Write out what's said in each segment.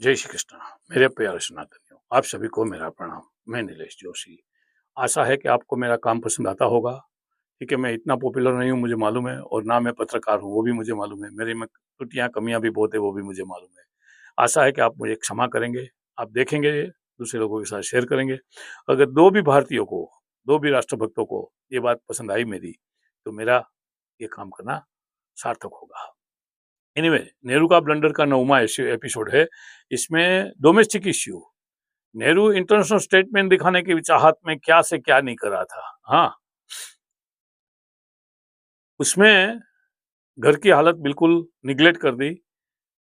जय श्री कृष्ण। मेरे प्यारे सनातनियों, आप सभी को मेरा प्रणाम। मैं नीलेश जोशी। आशा है कि आपको मेरा काम पसंद आता होगा। ठीक है, मैं इतना पॉपुलर नहीं हूँ, मुझे मालूम है, और ना मैं पत्रकार हूँ, वो भी मुझे मालूम है। मेरे में त्रुटियां कमियां भी बहुत है, वो भी मुझे मालूम है। आशा है कि आप मुझे क्षमा करेंगे, आप देखेंगे, दूसरे लोगों के साथ शेयर करेंगे। अगर दो भी भारतीयों को, दो भी राष्ट्रभक्तों को ये बात पसंद आई मेरी, तो मेरा ये काम करना सार्थक होगा। एनीवे, नेहरू का ब्लंडर का 9वां एपिसोड है। इसमें domestic issue, Nehru international statement दिखाने की चाहत में क्या से क्या नहीं कर रहा था। हाँ, उसमें घर की हालत बिल्कुल निगलेक्ट कर दी।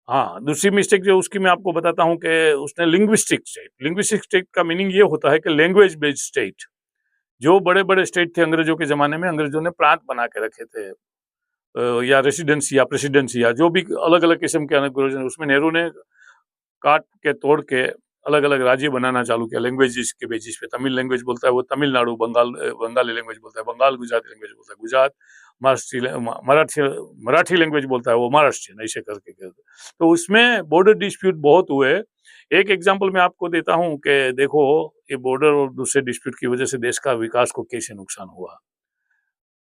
हाँ, दूसरी मिस्टेक जो उसकी मैं आपको बताता हूँ कि उसने लिंग्विस्टिक स्टेट का मीनिंग ये होता है कि लैंग्वेज बेस्ड स्टेट। जो बड़े बड़े स्टेट थे अंग्रेजों के जमाने में, अंग्रेजों ने प्रांत बना के रखे थे, या रेसिडेंसी या प्रेसिडेंसी या जो भी अलग अलग किस्म के अंग्रेजों, उसमें नेहरू ने काट के तोड़ के अलग अलग राज्य बनाना चालू किया लैंग्वेज के बेसिस पे। तमिल लैंग्वेज बोलता है वो तमिलनाडु, बंगाली लैंग्वेज बोलता है बंगाल, गुजराती लैंग्वेज बोलता है गुजरात, मराठी मराठी लैंग्वेज बोलता है वो महाराष्ट्रियन, ऐसे करके। तो उसमें बॉर्डर डिस्प्यूट बहुत हुए। एक एग्जांपल मैं आपको देता हूँ कि देखो, ये बॉर्डर और दूसरे डिस्प्यूट की वजह से देश का विकास को कैसे नुकसान हुआ।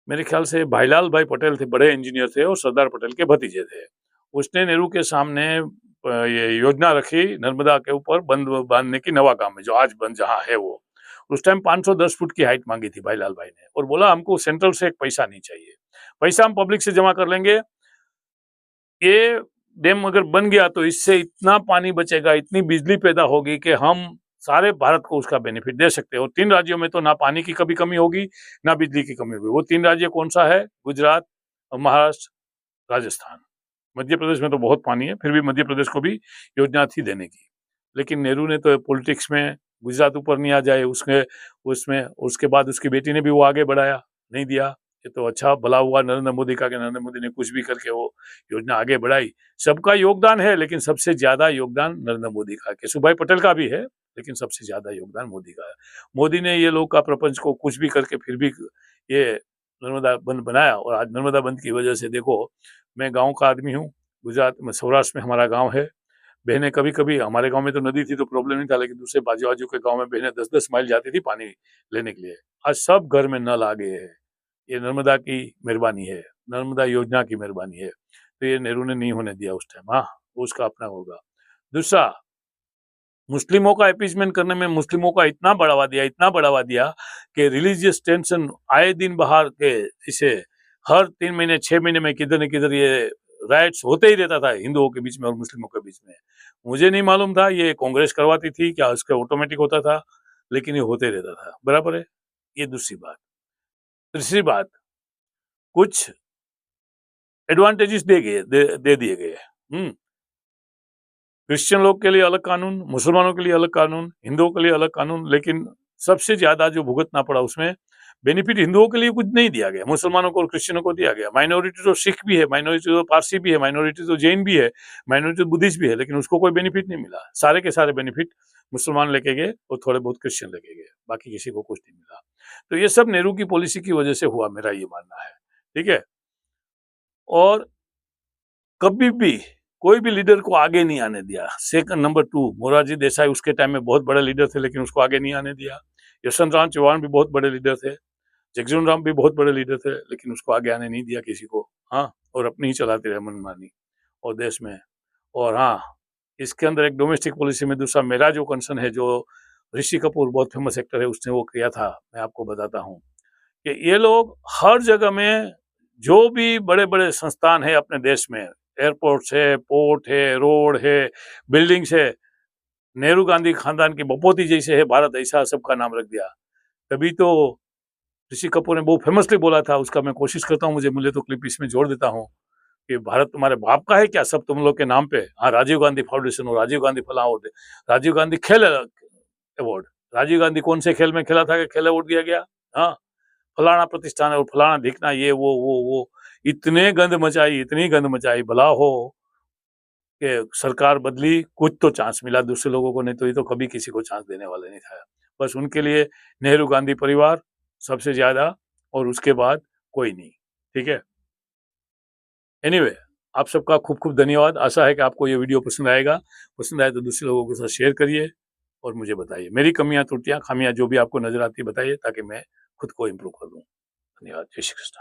मेरे ख्याल से भाईलाल भाई पटेल थे, बड़े इंजीनियर थे और सरदार पटेल के भतीजे थे। उसने नेहरू के सामने ये योजना रखी नर्मदा के ऊपर बंद बांधने की, नवागांव में जो आज बंद जहाँ है वो। उस टाइम 510 फुट की हाइट मांगी थी भाईलाल भाई ने, और बोला हमको सेंट्रल से एक पैसा नहीं चाहिए, पैसा हम पब्लिक से जमा कर लेंगे। ये डैम अगर बन गया तो इससे इतना पानी बचेगा, इतनी बिजली पैदा होगी कि हम सारे भारत को उसका बेनिफिट दे सकते हैं। और 3 राज्यों में तो ना पानी की कभी कमी होगी, ना बिजली की कमी होगी। वो 3 राज्य कौन सा है? गुजरात, महाराष्ट्र, राजस्थान। मध्य प्रदेश में तो बहुत पानी है, फिर भी मध्य प्रदेश को भी योजना थी देने की। लेकिन नेहरू ने तो पॉलिटिक्स में गुजरात ऊपर नहीं आ जाए उसमें उसमें उसके बाद उसकी बेटी ने भी वो आगे बढ़ाया, नहीं दिया। ये तो अच्छा भला हुआ नरेंद्र मोदी का कि नरेंद्र मोदी ने कुछ भी करके वो योजना आगे बढ़ाई। सबका योगदान है, लेकिन सबसे ज्यादा योगदान नरेंद्र मोदी का, केशुभाई पटेल का भी है, लेकिन सबसे ज्यादा योगदान मोदी का है। मोदी ने ये लोग का प्रपंच को कुछ भी करके फिर भी ये नर्मदा बंद बनाया। और आज नर्मदा बंद की वजह से देखो, मैं गांव का आदमी हूँ, गुजरात में सौराष्ट्र में हमारा गांव है। बहनें कभी कभी, हमारे गांव में तो नदी थी तो प्रॉब्लम नहीं था, लेकिन दूसरे बाजू बाजू के गांव में बहनें 10-10 माइल जाती थी पानी लेने के लिए। आज सब घर में नल आ गए हैं। ये नर्मदा की मेहरबानी है, नर्मदा योजना की मेहरबानी है। तो ये नेहरू ने नहीं होने दिया उस टाइम। हाँ, उसका अपना होगा। दूसरा, मुस्लिमों का अपीसमेंट करने में मुस्लिमों का इतना बढ़ावा दिया कि रिलीजियस टेंशन आए दिन बाहर के, इसे हर 3 महीने 6 महीने में किधर न किधर ये राइट्स होते ही रहता था हिंदुओं के बीच में और मुस्लिमों के बीच में। मुझे नहीं मालूम था ये कांग्रेस करवाती थी क्या, उसका ऑटोमेटिक होता था, लेकिन ये होते रहता था। बराबर है। ये दूसरी बात। तीसरी बात, कुछ एडवांटेजेस दे दिए गए। क्रिश्चियन लोग के लिए अलग कानून, मुसलमानों के लिए अलग कानून, हिंदुओं के लिए अलग कानून, लेकिन सबसे ज्यादा जो भुगतना पड़ा उसमें बेनिफिट हिंदुओं के लिए कुछ नहीं दिया गया, मुसलमानों को और क्रिश्चियनों को दिया गया। माइनॉरिटी तो सिख भी है, माइनॉरिटी तो पारसी भी है, माइनॉरिटी तो जैन भी है, माइनॉरिटी तो बुद्धिस्ट भी है, लेकिन उसको कोई बेनिफिट नहीं मिला। सारे के सारे बेनिफिट मुसलमान लेके गए और थोड़े बहुत क्रिश्चियन लेके गए, बाकी किसी को कुछ नहीं मिला। तो ये सब नेहरू की पॉलिसी की वजह से हुआ, मेरा ये मानना है। ठीक है। और कभी भी कोई भी लीडर को आगे नहीं आने दिया। सेकंड, नंबर 2, मोरारजी देसाई उसके टाइम में बहुत बड़े लीडर थे, लेकिन उसको आगे नहीं आने दिया। यशवंत राम चौहान भी बहुत बड़े लीडर थे, जगजीवन राम भी बहुत बड़े लीडर थे, लेकिन उसको आगे आने नहीं दिया किसी को। हाँ, और अपनी ही चलाते रहे मनमानी और देश में। और हाँ, इसके अंदर एक डोमेस्टिक पॉलिसी में दूसरा मेरा जो कंसर्न है, जो ऋषि कपूर बहुत फेमस एक्टर है, उसने वो किया था, मैं आपको बताता हूँ कि ये लोग हर जगह में जो भी बड़े बड़े संस्थान है अपने देश में, एयरपोर्ट है, पोर्ट है, रोड है, बिल्डिंग्स है, नेहरू गांधी खानदान की बपोती जैसे है भारत, ऐसा सबका नाम रख दिया। तभी तो ऋषि कपूर ने बहुत फेमसली बोला था, उसका मैं कोशिश करता हूँ, मुझे मिले तो क्लिप इसमें जोड़ देता हूँ कि भारत तुम्हारे बाप का है क्या, सब तुम लोग के नाम पे। हाँ, राजीव गांधी फाउंडेशन और राजीव गांधी फला अवार्ड, राजीव गांधी खेल अवार्ड, राजीव गांधी कौन से खेल में खेला था कि खेल अवार्ड दिया गया। हाँ, फलाना प्रतिष्ठान है और फलाना दिखना, ये वो इतने गंद मचाई, इतनी गंद मचाई। भला हो कि सरकार बदली, कुछ तो चांस मिला दूसरे लोगों को, नहीं तो ये तो कभी किसी को चांस देने वाले नहीं था। बस उनके लिए नेहरू गांधी परिवार सबसे ज्यादा, और उसके बाद कोई नहीं। ठीक है। एनीवे, आप सबका खूब खूब धन्यवाद। आशा है कि आपको ये वीडियो पसंद आएगा। पसंद आए तो दूसरे लोगों के साथ शेयर करिए और मुझे बताइए मेरी कमियां त्रुटियां खामियां जो भी आपको नजर आती है बताइए, ताकि मैं खुद को इम्प्रूव कर दूं। धन्यवाद। जय श्री कृष्ण।